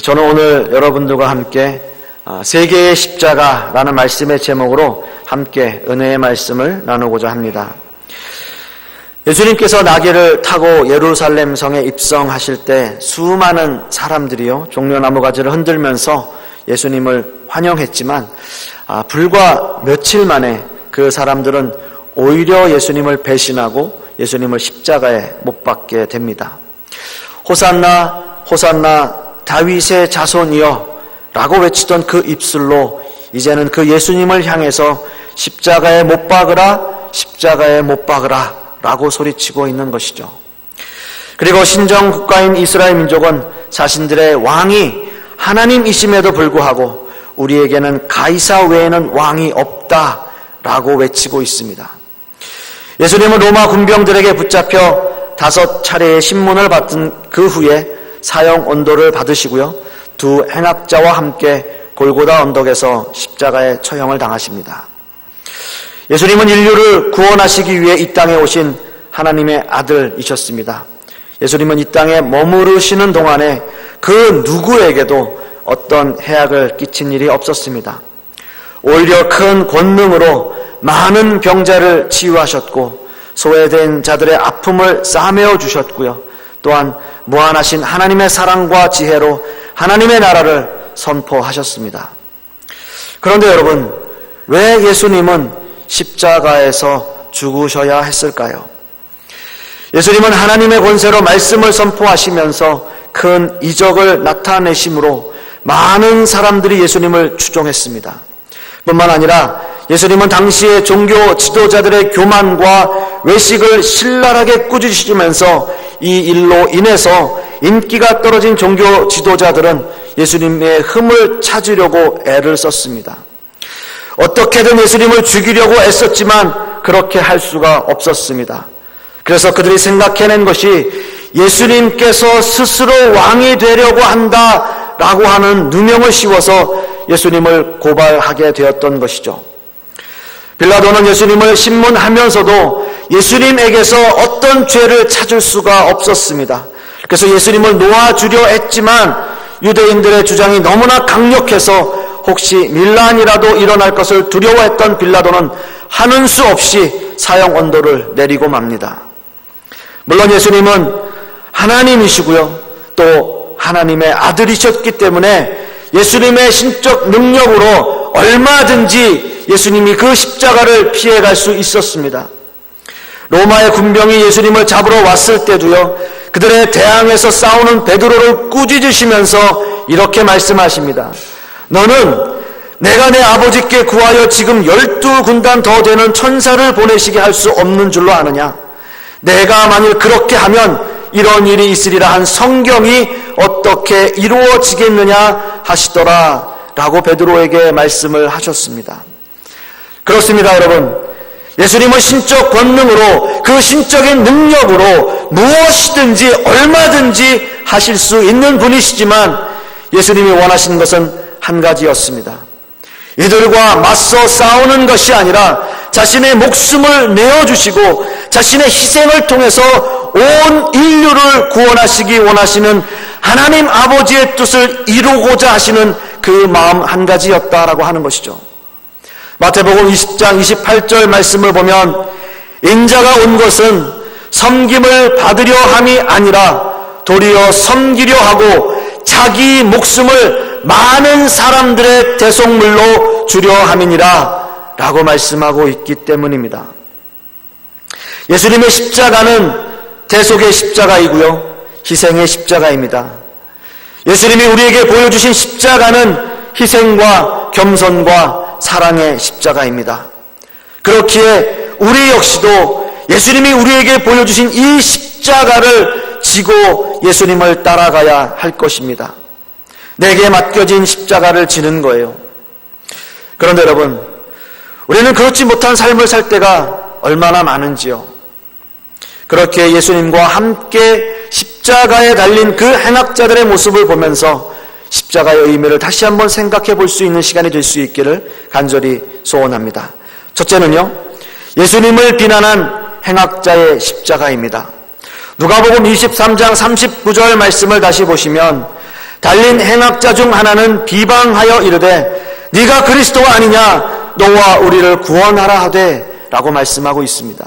저는 오늘 여러분들과 함께 세 개의 십자가라는 말씀의 제목으로 함께 은혜의 말씀을 나누고자 합니다. 예수님께서 나귀를 타고 예루살렘 성에 입성하실 때 수많은 사람들이요 종려나무 가지를 흔들면서 예수님을 환영했지만 불과 며칠 만에 그 사람들은 오히려 예수님을 배신하고 예수님을 십자가에 못 박게 됩니다. 호산나 호산나 다윗의 자손이여 라고 외치던 그 입술로 이제는 그 예수님을 향해서 십자가에 못 박으라, 십자가에 못 박으라 라고 소리치고 있는 것이죠. 그리고 신정 국가인 이스라엘 민족은 자신들의 왕이 하나님이심에도 불구하고 우리에게는 가이사 외에는 왕이 없다 라고 외치고 있습니다. 예수님은 로마 군병들에게 붙잡혀 5차례의 신문을 받은 그 후에 사형 언도를 받으시고요, 두 행악자와 함께 골고다 언덕에서 십자가에 처형을 당하십니다. 예수님은 인류를 구원하시기 위해 이 땅에 오신 하나님의 아들이셨습니다. 예수님은 이 땅에 머무르시는 동안에 그 누구에게도 어떤 해악을 끼친 일이 없었습니다. 오히려 큰 권능으로 많은 병자를 치유하셨고 소외된 자들의 아픔을 싸매어 주셨고요, 또한 무한하신 하나님의 사랑과 지혜로 하나님의 나라를 선포하셨습니다. 그런데 여러분, 왜 예수님은 십자가에서 죽으셔야 했을까요? 예수님은 하나님의 권세로 말씀을 선포하시면서 큰 이적을 나타내심으로 많은 사람들이 예수님을 추종했습니다. 뿐만 아니라 예수님은 당시의 종교 지도자들의 교만과 외식을 신랄하게 꾸짖으시면서 이 일로 인해서 인기가 떨어진 종교 지도자들은 예수님의 흠을 찾으려고 애를 썼습니다. 어떻게든 예수님을 죽이려고 애썼지만 그렇게 할 수가 없었습니다. 그래서 그들이 생각해낸 것이 예수님께서 스스로 왕이 되려고 한다라고 하는 누명을 씌워서 예수님을 고발하게 되었던 것이죠. 빌라도는 예수님을 신문하면서도 예수님에게서 어떤 죄를 찾을 수가 없었습니다. 그래서 예수님을 놓아주려 했지만 유대인들의 주장이 너무나 강력해서 혹시 밀란이라도 일어날 것을 두려워했던 빌라도는 하는 수 없이 사형 언도를 내리고 맙니다. 물론 예수님은 하나님이시고요, 또 하나님의 아들이셨기 때문에 예수님의 신적 능력으로 얼마든지 예수님이 그 십자가를 피해갈 수 있었습니다. 로마의 군병이 예수님을 잡으러 왔을 때도요, 그들의 대항에서 싸우는 베드로를 꾸짖으시면서 이렇게 말씀하십니다. 너는 내가 내 아버지께 구하여 지금 12군단 더 되는 천사를 보내시게 할 수 없는 줄로 아느냐? 내가 만일 그렇게 하면 이런 일이 있으리라 한 성경이 어떻게 이루어지겠느냐 하시더라 라고 베드로에게 말씀을 하셨습니다. 그렇습니다, 여러분. 예수님은 신적 권능으로, 그 신적인 능력으로 무엇이든지 얼마든지 하실 수 있는 분이시지만 예수님이 원하시는 것은 한 가지였습니다. 이들과 맞서 싸우는 것이 아니라 자신의 목숨을 내어주시고 자신의 희생을 통해서 온 인류를 구원하시기 원하시는 하나님 아버지의 뜻을 이루고자 하시는 그 마음 한 가지였다라고 하는 것이죠. 마태복음 20장 28절 말씀을 보면 인자가 온 것은 섬김을 받으려 함이 아니라 도리어 섬기려 하고 자기 목숨을 많은 사람들의 대속물로 주려 함이니라 라고 말씀하고 있기 때문입니다. 예수님의 십자가는 대속의 십자가이고요, 희생의 십자가입니다. 예수님이 우리에게 보여주신 십자가는 희생과 겸손과 사랑의 십자가입니다. 그렇기에 우리 역시도 예수님이 우리에게 보여주신 이 십자가를 지고 예수님을 따라가야 할 것입니다. 내게 맡겨진 십자가를 지는 거예요. 그런데 여러분, 우리는 그렇지 못한 삶을 살 때가 얼마나 많은지요. 그렇게 예수님과 함께 십자가에 달린 그 행악자들의 모습을 보면서 십자가의 의미를 다시 한번 생각해 볼 수 있는 시간이 될 수 있기를 간절히 소원합니다. 첫째는요, 예수님을 비난한 행악자의 십자가입니다. 누가복음 23장 39절 말씀을 다시 보시면 달린 행악자 중 하나는 비방하여 이르되 네가 그리스도가 아니냐, 너와 우리를 구원하라 하되 라고 말씀하고 있습니다.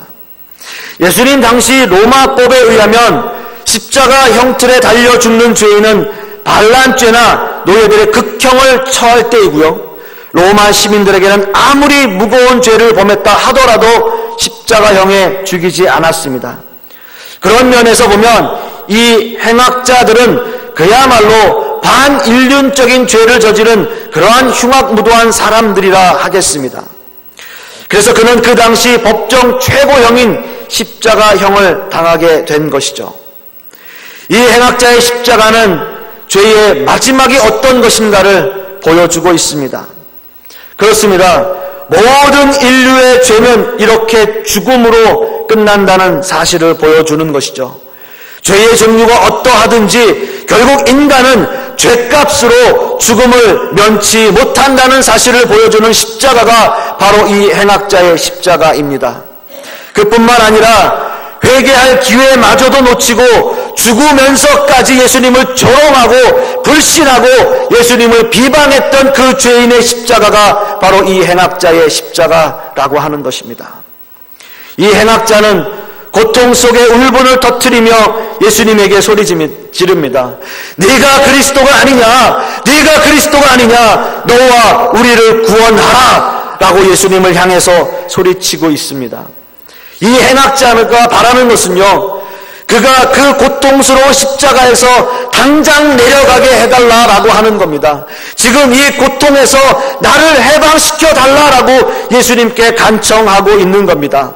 예수님 당시 로마법에 의하면 십자가 형틀에 달려 죽는 죄인은 반란죄나 노예들의 극형을 처할 때이고요, 로마 시민들에게는 아무리 무거운 죄를 범했다 하더라도 십자가형에 죽이지 않았습니다. 그런 면에서 보면 이 행악자들은 그야말로 반인륜적인 죄를 저지른 그러한 흉악무도한 사람들이라 하겠습니다. 그래서 그는 그 당시 법정 최고형인 십자가형을 당하게 된 것이죠. 이 행악자의 십자가는 죄의 마지막이 어떤 것인가를 보여주고 있습니다. 그렇습니다. 모든 인류의 죄는 이렇게 죽음으로 끝난다는 사실을 보여주는 것이죠. 죄의 종류가 어떠하든지 결국 인간은 죄값으로 죽음을 면치 못한다는 사실을 보여주는 십자가가 바로 이 행악자의 십자가입니다. 그뿐만 아니라 회개할 기회마저도 놓치고 죽으면서까지 예수님을 조롱하고 불신하고 예수님을 비방했던 그 죄인의 십자가가 바로 이 행악자의 십자가라고 하는 것입니다. 이 행악자는 고통 속에 울분을 터뜨리며 예수님에게 소리 지릅니다. 네가 그리스도가 아니냐, 네가 그리스도가 아니냐, 너와 우리를 구원하라 라고 예수님을 향해서 소리치고 있습니다. 이 행악자가 바라는 것은요, 그가 그 고통스러운 십자가에서 당장 내려가게 해달라라고 하는 겁니다. 지금 이 고통에서 나를 해방시켜 달라라고 예수님께 간청하고 있는 겁니다.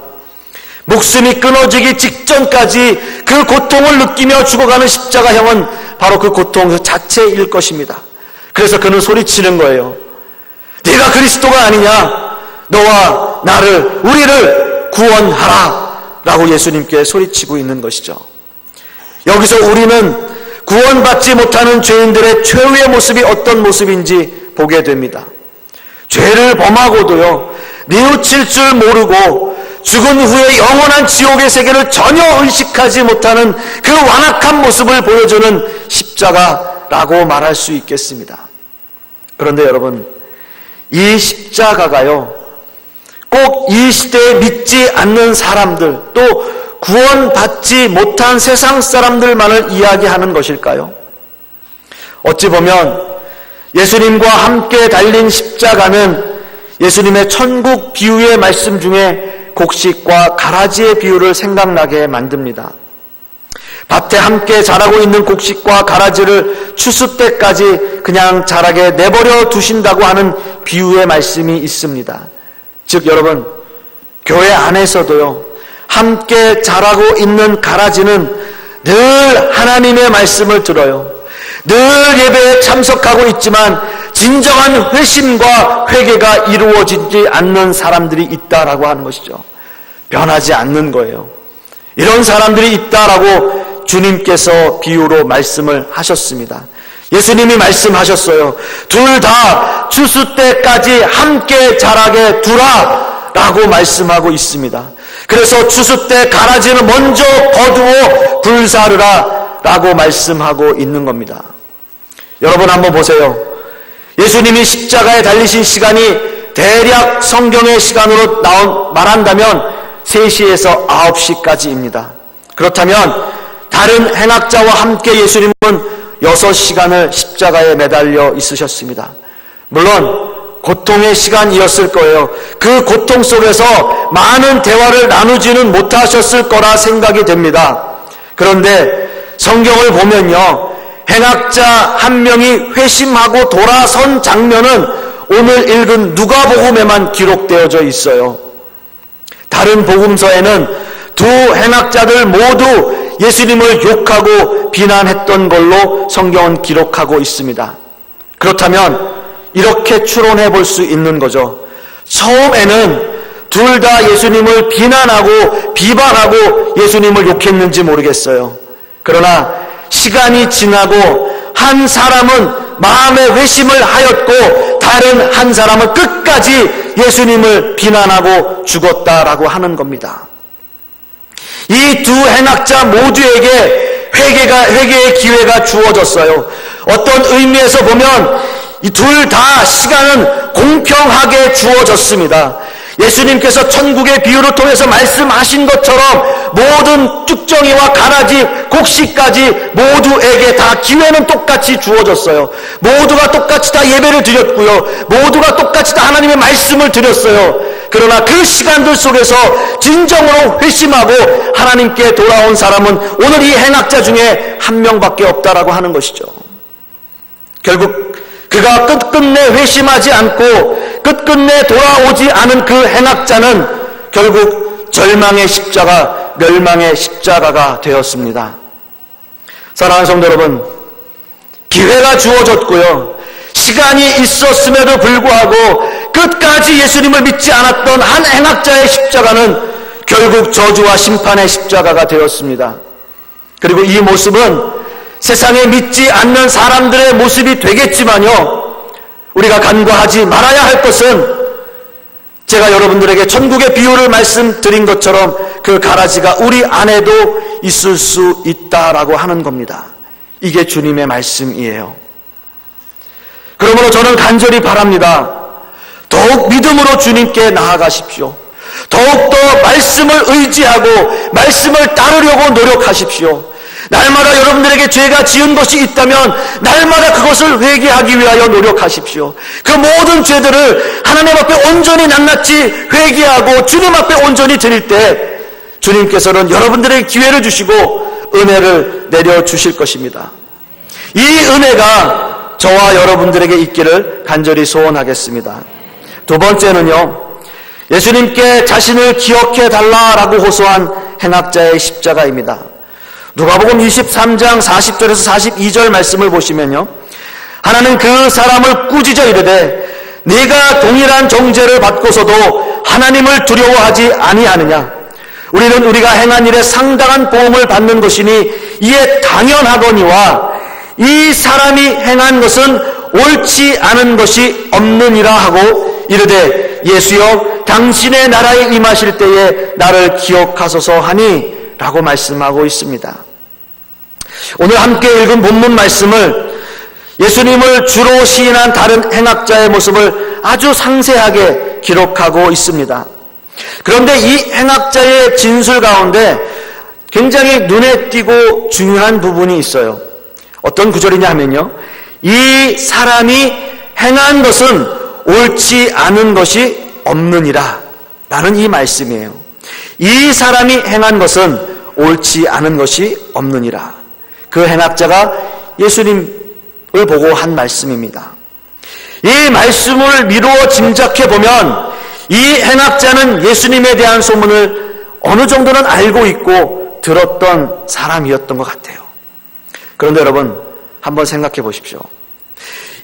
목숨이 끊어지기 직전까지 그 고통을 느끼며 죽어가는 십자가형은 바로 그 고통 자체일 것입니다. 그래서 그는 소리치는 거예요. 네가 그리스도가 아니냐, 너와 나를, 우리를 구원하라 라고 예수님께 소리치고 있는 것이죠. 여기서 우리는 구원받지 못하는 죄인들의 최후의 모습이 어떤 모습인지 보게 됩니다. 죄를 범하고도요, 뉘우칠 줄 모르고 죽은 후에 영원한 지옥의 세계를 전혀 의식하지 못하는 그 완악한 모습을 보여주는 십자가라고 말할 수 있겠습니다. 그런데 여러분, 이 십자가가요, 꼭 이 시대에 믿지 않는 사람들, 또 구원받지 못한 세상 사람들만을 이야기하는 것일까요? 어찌 보면 예수님과 함께 달린 십자가는 예수님의 천국 비유의 말씀 중에 곡식과 가라지의 비유를 생각나게 만듭니다. 밭에 함께 자라고 있는 곡식과 가라지를 추수 때까지 그냥 자라게 내버려 두신다고 하는 비유의 말씀이 있습니다. 즉 여러분, 교회 안에서도요, 함께 자라고 있는 가라지는 늘 하나님의 말씀을 들어요. 늘 예배에 참석하고 있지만 진정한 회심과 회개가 이루어지지 않는 사람들이 있다라고 하는 것이죠. 변하지 않는 거예요. 이런 사람들이 있다라고 주님께서 비유로 말씀을 하셨습니다. 예수님이 말씀하셨어요. 둘 다 추수 때까지 함께 자라게 두라 라고 말씀하고 있습니다. 그래서 추수 때 가라지는 먼저 거두어 불사르라 라고 말씀하고 있는 겁니다. 여러분 한번 보세요. 예수님이 십자가에 달리신 시간이 대략 성경의 시간으로 말한다면 3시에서 9시까지입니다. 그렇다면 다른 행악자와 함께 예수님은 6시간을 십자가에 매달려 있으셨습니다. 물론 고통의 시간이었을 거예요. 그 고통 속에서 많은 대화를 나누지는 못하셨을 거라 생각이 됩니다. 그런데 성경을 보면요, 행악자 한 명이 회심하고 돌아선 장면은 오늘 읽은 누가복음에만 기록되어져 있어요. 다른 복음서에는 두 행악자들 모두 예수님을 욕하고 비난했던 걸로 성경은 기록하고 있습니다. 그렇다면 이렇게 추론해 볼 수 있는 거죠. 처음에는 둘 다 예수님을 비난하고 비방하고 예수님을 욕했는지 모르겠어요. 그러나 시간이 지나고 한 사람은 마음의 회심을 하였고 다른 한 사람은 끝까지 예수님을 비난하고 죽었다라고 하는 겁니다. 이 두 행악자 모두에게 회개의 기회가 주어졌어요. 어떤 의미에서 보면 이 둘 다 시간은 공평하게 주어졌습니다. 예수님께서 천국의 비유를 통해서 말씀하신 것처럼 모든 쭉정이와 가라지, 곡식까지 모두에게 다 기회는 똑같이 주어졌어요. 모두가 똑같이 다 예배를 드렸고요. 모두가 똑같이 다 하나님의 말씀을 드렸어요. 그러나 그 시간들 속에서 진정으로 회심하고 하나님께 돌아온 사람은 오늘 이 행악자 중에 한 명밖에 없다라고 하는 것이죠. 결국 그가 끝끝내 회심하지 않고 끝끝내 돌아오지 않은 그 행악자는 결국 절망의 십자가, 멸망의 십자가가 되었습니다. 사랑하는 성도 여러분, 기회가 주어졌고요, 시간이 있었음에도 불구하고 끝까지 예수님을 믿지 않았던 한 행악자의 십자가는 결국 저주와 심판의 십자가가 되었습니다. 그리고 이 모습은 세상에 믿지 않는 사람들의 모습이 되겠지만요, 우리가 간과하지 말아야 할 것은 제가 여러분들에게 천국의 비유를 말씀드린 것처럼 그 가라지가 우리 안에도 있을 수 있다라고 하는 겁니다. 이게 주님의 말씀이에요. 그러므로 저는 간절히 바랍니다. 더욱 믿음으로 주님께 나아가십시오. 더욱더 말씀을 의지하고 말씀을 따르려고 노력하십시오. 날마다 여러분들에게 죄가 지은 것이 있다면 날마다 그것을 회개하기 위하여 노력하십시오. 그 모든 죄들을 하나님 앞에 온전히 낱낱이 회개하고 주님 앞에 온전히 드릴 때 주님께서는 여러분들에게 기회를 주시고 은혜를 내려주실 것입니다. 이 은혜가 저와 여러분들에게 있기를 간절히 소원하겠습니다. 두 번째는요, 예수님께 자신을 기억해 달라라고 호소한 행악자의 십자가입니다. 누가복음 23장 40절에서 42절 말씀을 보시면요, 하나는 그 사람을 꾸짖어 이르되 네가 동일한 정죄를 받고서도 하나님을 두려워하지 아니하느냐? 우리는 우리가 행한 일에 상당한 보응을 받는 것이니 이에 당연하거니와 이 사람이 행한 것은 옳지 않은 것이 없느니라 하고 이르되 예수여 당신의 나라에 임하실 때에 나를 기억하소서 하니 라고 말씀하고 있습니다. 오늘 함께 읽은 본문 말씀을 예수님을 주로 시인한 다른 행악자의 모습을 아주 상세하게 기록하고 있습니다. 그런데 이 행악자의 진술 가운데 굉장히 눈에 띄고 중요한 부분이 있어요. 어떤 구절이냐 하면요, 이 사람이 행한 것은 옳지 않은 것이 없느니라 라는 이 말씀이에요. 이 사람이 행한 것은 옳지 않은 것이 없느니라. 그 행악자가 예수님을 보고 한 말씀입니다. 이 말씀을 미루어 짐작해 보면 이 행악자는 예수님에 대한 소문을 어느 정도는 알고 있고 들었던 사람이었던 것 같아요. 그런데 여러분, 한번 생각해 보십시오.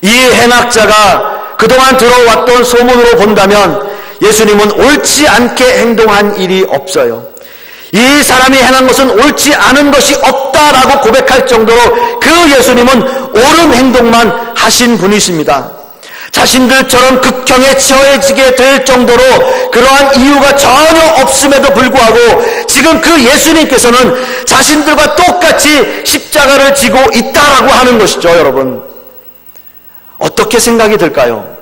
이 행악자가 그동안 들어왔던 소문으로 본다면 예수님은 옳지 않게 행동한 일이 없어요. 이 사람이 행한 것은 옳지 않은 것이 없다라고 고백할 정도로 그 예수님은 옳은 행동만 하신 분이십니다. 자신들처럼 극형에 처해지게 될 정도로 그러한 이유가 전혀 없음에도 불구하고 지금 그 예수님께서는 자신들과 똑같이 십자가를 지고 있다라고 하는 것이죠. 여러분, 어떻게 생각이 들까요?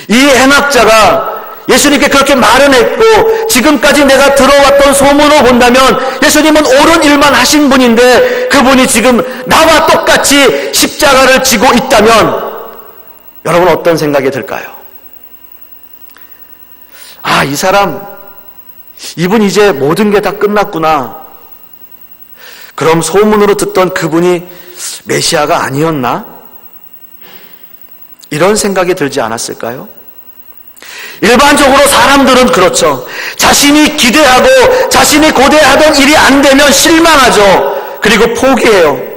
이 행악자가 예수님께 그렇게 말은 했고 지금까지 내가 들어왔던 소문으로 본다면 예수님은 옳은 일만 하신 분인데 그분이 지금 나와 똑같이 십자가를 지고 있다면 여러분 어떤 생각이 들까요? 아, 이 사람, 이분 이제 모든 게 다 끝났구나. 그럼 소문으로 듣던 그분이 메시아가 아니었나? 이런 생각이 들지 않았을까요? 일반적으로 사람들은 그렇죠. 자신이 기대하고 자신이 고대하던 일이 안 되면 실망하죠. 그리고 포기해요.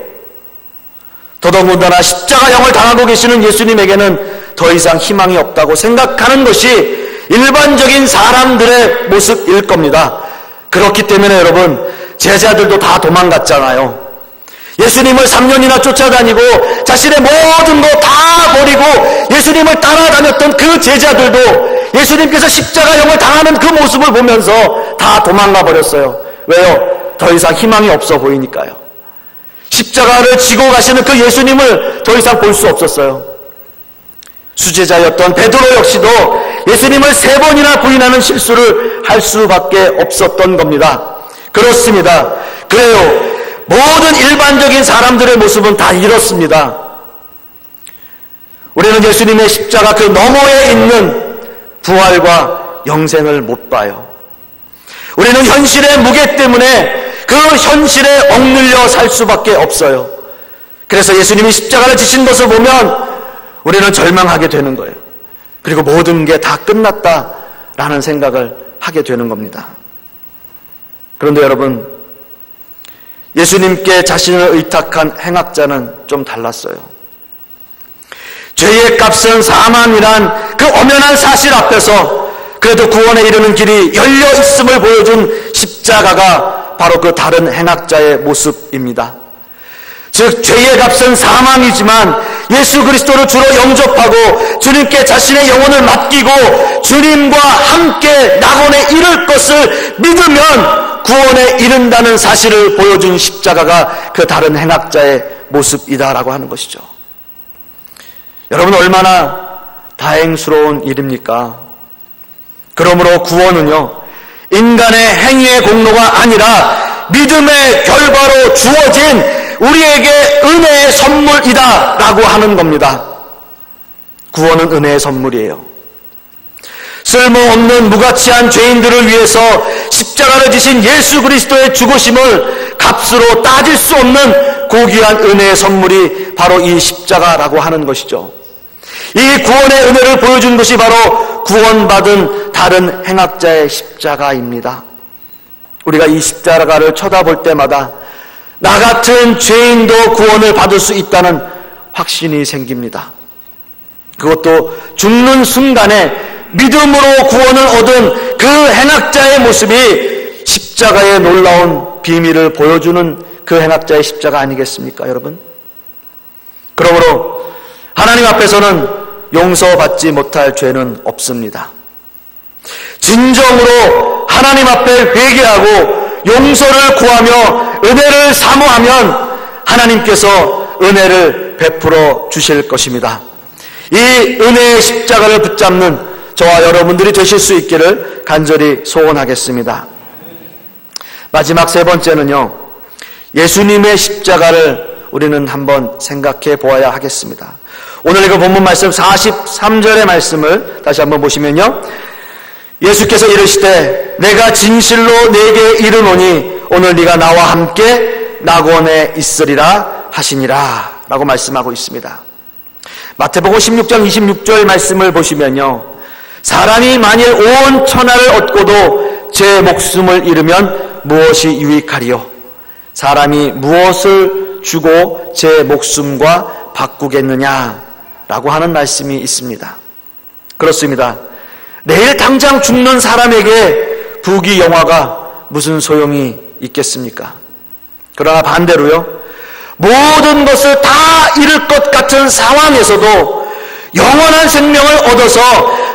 더더군다나 십자가형을 당하고 계시는 예수님에게는 더 이상 희망이 없다고 생각하는 것이 일반적인 사람들의 모습일 겁니다. 그렇기 때문에 여러분, 제자들도 다 도망갔잖아요. 예수님을 3년이나 쫓아다니고 자신의 모든 거 다 버리고 예수님을 따라다녔던 그 제자들도 예수님께서 십자가형을 당하는 그 모습을 보면서 다 도망가 버렸어요. 왜요? 더 이상 희망이 없어 보이니까요. 십자가를 지고 가시는 그 예수님을 더 이상 볼 수 없었어요. 수제자였던 베드로 역시도 예수님을 3번이나 부인하는 실수를 할 수밖에 없었던 겁니다. 그렇습니다. 그래요. 모든 일반적인 사람들의 모습은 다 이렇습니다. 우리는 예수님의 십자가 그 너머에 있는 부활과 영생을 못 봐요. 우리는 현실의 무게 때문에 그 현실에 억눌려 살 수밖에 없어요. 그래서 예수님이 십자가를 지신 것을 보면 우리는 절망하게 되는 거예요. 그리고 모든 게 다 끝났다라는 생각을 하게 되는 겁니다. 그런데 여러분, 예수님께 자신을 의탁한 행악자는 좀 달랐어요. 죄의 값은 사망이란 그 엄연한 사실 앞에서 그래도 구원에 이르는 길이 열려 있음을 보여준 십자가가 바로 그 다른 행악자의 모습입니다. 즉 죄의 값은 사망이지만 예수 그리스도를 주로 영접하고 주님께 자신의 영혼을 맡기고 주님과 함께 낙원에 이를 것을 믿으면 구원에 이른다는 사실을 보여준 십자가가 그 다른 행악자의 모습이다라고 하는 것이죠. 여러분, 얼마나 다행스러운 일입니까? 그러므로 구원은요, 인간의 행위의 공로가 아니라 믿음의 결과로 주어진 우리에게 은혜의 선물이다 라고 하는 겁니다. 구원은 은혜의 선물이에요. 쓸모없는 무가치한 죄인들을 위해서 십자가를 지신 예수 그리스도의 죽으심을 값으로 따질 수 없는 고귀한 은혜의 선물이 바로 이 십자가라고 하는 것이죠. 이 구원의 은혜를 보여준 것이 바로 구원받은 다른 행악자의 십자가입니다. 우리가 이 십자가를 쳐다볼 때마다 나 같은 죄인도 구원을 받을 수 있다는 확신이 생깁니다. 그것도 죽는 순간에 믿음으로 구원을 얻은 그 행악자의 모습이 십자가의 놀라운 비밀을 보여주는 그 행악자의 십자가 아니겠습니까, 여러분? 그러므로 하나님 앞에서는 용서받지 못할 죄는 없습니다. 진정으로 하나님 앞에 회개하고 용서를 구하며 은혜를 사모하면 하나님께서 은혜를 베풀어 주실 것입니다. 이 은혜의 십자가를 붙잡는 저와 여러분들이 되실 수 있기를 간절히 소원하겠습니다. 마지막 3번째는요, 예수님의 십자가를 우리는 한번 생각해 보아야 하겠습니다. 오늘 이거 본문 말씀 43절의 말씀을 다시 한번 보시면요, 예수께서 이르시되 내가 진실로 네게 이르노니 오늘 네가 나와 함께 낙원에 있으리라 하시니라 라고 말씀하고 있습니다. 마태복음 16장 26절 말씀을 보시면요, 사람이 만일 온 천하를 얻고도 제 목숨을 잃으면 무엇이 유익하리요? 사람이 무엇을 주고 제 목숨과 바꾸겠느냐라고 하는 말씀이 있습니다. 그렇습니다. 내일 당장 죽는 사람에게 부귀영화가 무슨 소용이 있겠습니까? 그러나 반대로요, 모든 것을 다 잃을 것 같은 상황에서도 영원한 생명을 얻어서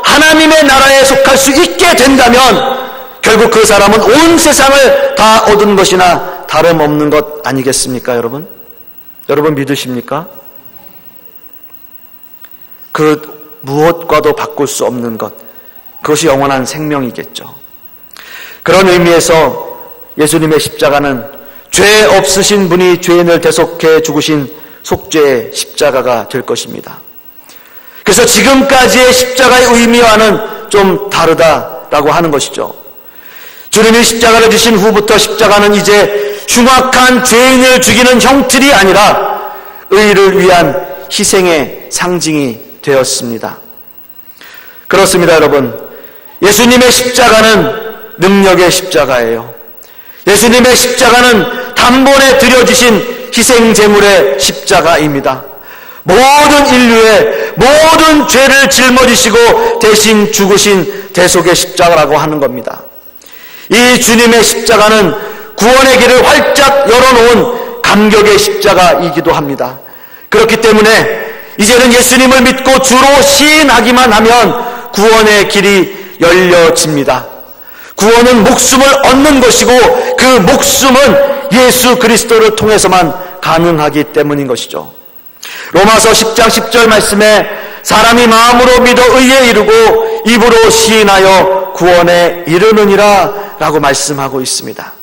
하나님의 나라에 속할 수 있게 된다면 결국 그 사람은 온 세상을 다 얻은 것이나 다름없는 것 아니겠습니까, 여러분? 여러분 믿으십니까? 그 무엇과도 바꿀 수 없는 것, 그것이 영원한 생명이겠죠. 그런 의미에서 예수님의 십자가는 죄 없으신 분이 죄인을 대속해 죽으신 속죄의 십자가가 될 것입니다. 그래서 지금까지의 십자가의 의미와는 좀 다르다라고 하는 것이죠. 주님이 십자가를 지신 후부터 십자가는 이제 흉악한 죄인을 죽이는 형틀이 아니라 의를 위한 희생의 상징이 되었습니다. 그렇습니다, 여러분. 예수님의 십자가는 능력의 십자가예요. 예수님의 십자가는 단번에 드려지신 희생제물의 십자가입니다. 모든 인류의 모든 죄를 짊어지시고 대신 죽으신 대속의 십자가라고 하는 겁니다. 이 주님의 십자가는 구원의 길을 활짝 열어놓은 감격의 십자가이기도 합니다. 그렇기 때문에 이제는 예수님을 믿고 주로 시인하기만 하면 구원의 길이 열려집니다. 구원은 목숨을 얻는 것이고 그 목숨은 예수 그리스도를 통해서만 가능하기 때문인 것이죠. 로마서 10장 10절 말씀에 사람이 마음으로 믿어 의에 이르고 입으로 시인하여 구원에 이르느니라 라고 말씀하고 있습니다.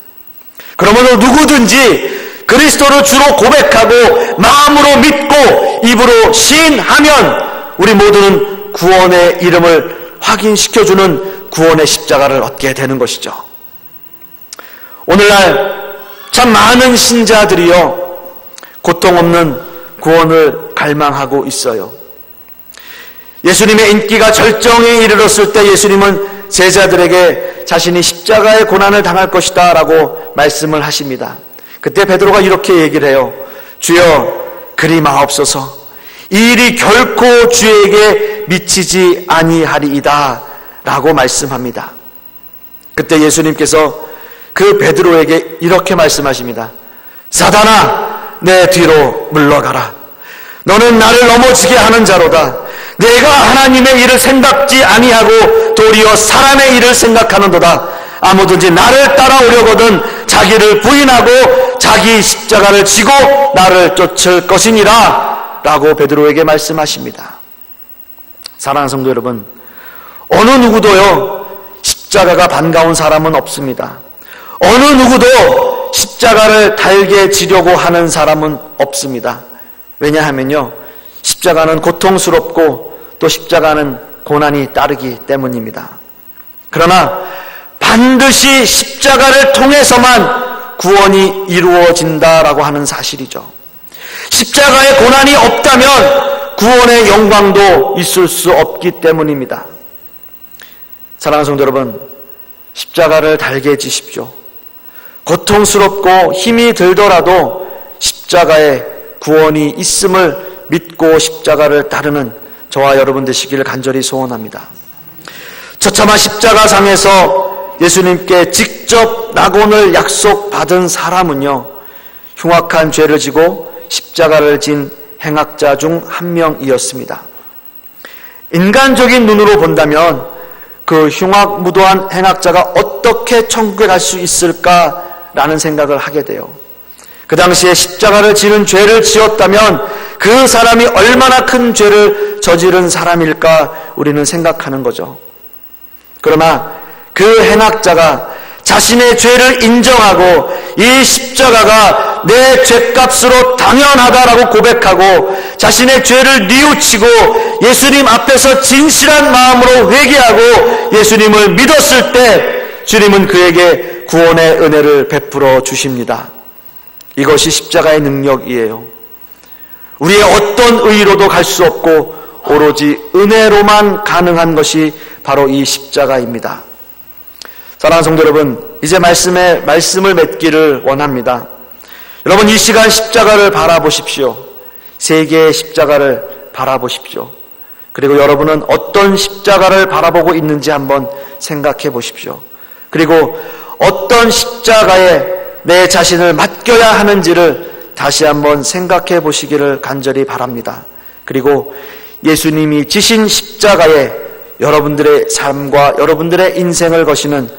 그러므로 누구든지 그리스도를 주로 고백하고 마음으로 믿고 입으로 시인하면 우리 모두는 구원의 이름을 확인시켜주는 구원의 십자가를 얻게 되는 것이죠. 오늘날 참 많은 신자들이요 고통 없는 구원을 갈망하고 있어요. 예수님의 인기가 절정에 이르렀을 때 예수님은 제자들에게 자신이 십자가의 고난을 당할 것이다 라고 말씀을 하십니다. 그때 베드로가 이렇게 얘기를 해요. 주여 그리 마옵소서. 이 일이 결코 주에게 미치지 아니하리이다 라고 말씀합니다. 그때 예수님께서 그 베드로에게 이렇게 말씀하십니다. 사단아 내 뒤로 물러가라. 너는 나를 넘어지게 하는 자로다. 내가 하나님의 일을 생각지 아니하고 도리어 사람의 일을 생각하는도다. 아무든지 나를 따라오려거든 자기를 부인하고 자기 십자가를 지고 나를 쫓을 것이니라 라고 베드로에게 말씀하십니다. 사랑하는 성도 여러분, 어느 누구도요 십자가가 반가운 사람은 없습니다. 어느 누구도 십자가를 달게 지려고 하는 사람은 없습니다. 왜냐하면요 십자가는 고통스럽고 또 십자가는 고난이 따르기 때문입니다. 그러나 반드시 십자가를 통해서만 구원이 이루어진다라고 하는 사실이죠. 십자가의 고난이 없다면 구원의 영광도 있을 수 없기 때문입니다. 사랑하는 성도 여러분, 십자가를 달게 지십시오. 고통스럽고 힘이 들더라도 십자가에 구원이 있음을 믿고 십자가를 따르는 저와 여러분 되시기를 간절히 소원합니다. 처참한 십자가상에서 예수님께 직접 낙원을 약속받은 사람은요 흉악한 죄를 지고 십자가를 진 행악자 중 한 명이었습니다. 인간적인 눈으로 본다면 그 흉악무도한 행악자가 어떻게 천국에 갈 수 있을까라는 생각을 하게 돼요. 그 당시에 십자가를 지는 죄를 지었다면 그 사람이 얼마나 큰 죄를 저지른 사람일까 우리는 생각하는 거죠. 그러나 그 행악자가 자신의 죄를 인정하고 이 십자가가 내 죄값으로 당연하다라고 고백하고 자신의 죄를 뉘우치고 예수님 앞에서 진실한 마음으로 회개하고 예수님을 믿었을 때 주님은 그에게 구원의 은혜를 베풀어 주십니다. 이것이 십자가의 능력이에요. 우리의 어떤 의로도 갈 수 없고 오로지 은혜로만 가능한 것이 바로 이 십자가입니다. 사랑하는 성도 여러분, 이제 말씀을 맺기를 원합니다. 여러분 이 시간 십자가를 바라보십시오. 세 개의 십자가를 바라보십시오. 그리고 여러분은 어떤 십자가를 바라보고 있는지 한번 생각해 보십시오. 그리고 어떤 십자가에 내 자신을 맡겨야 하는지를 다시 한번 생각해 보시기를 간절히 바랍니다. 그리고 예수님이 지신 십자가에 여러분들의 삶과 여러분들의 인생을 거시는,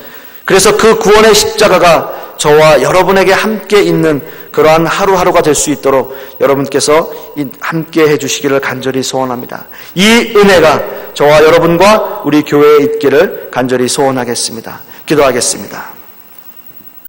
그래서 그 구원의 십자가가 저와 여러분에게 함께 있는 그러한 하루하루가 될 수 있도록 여러분께서 함께 해주시기를 간절히 소원합니다. 이 은혜가 저와 여러분과 우리 교회에 있기를 간절히 소원하겠습니다. 기도하겠습니다.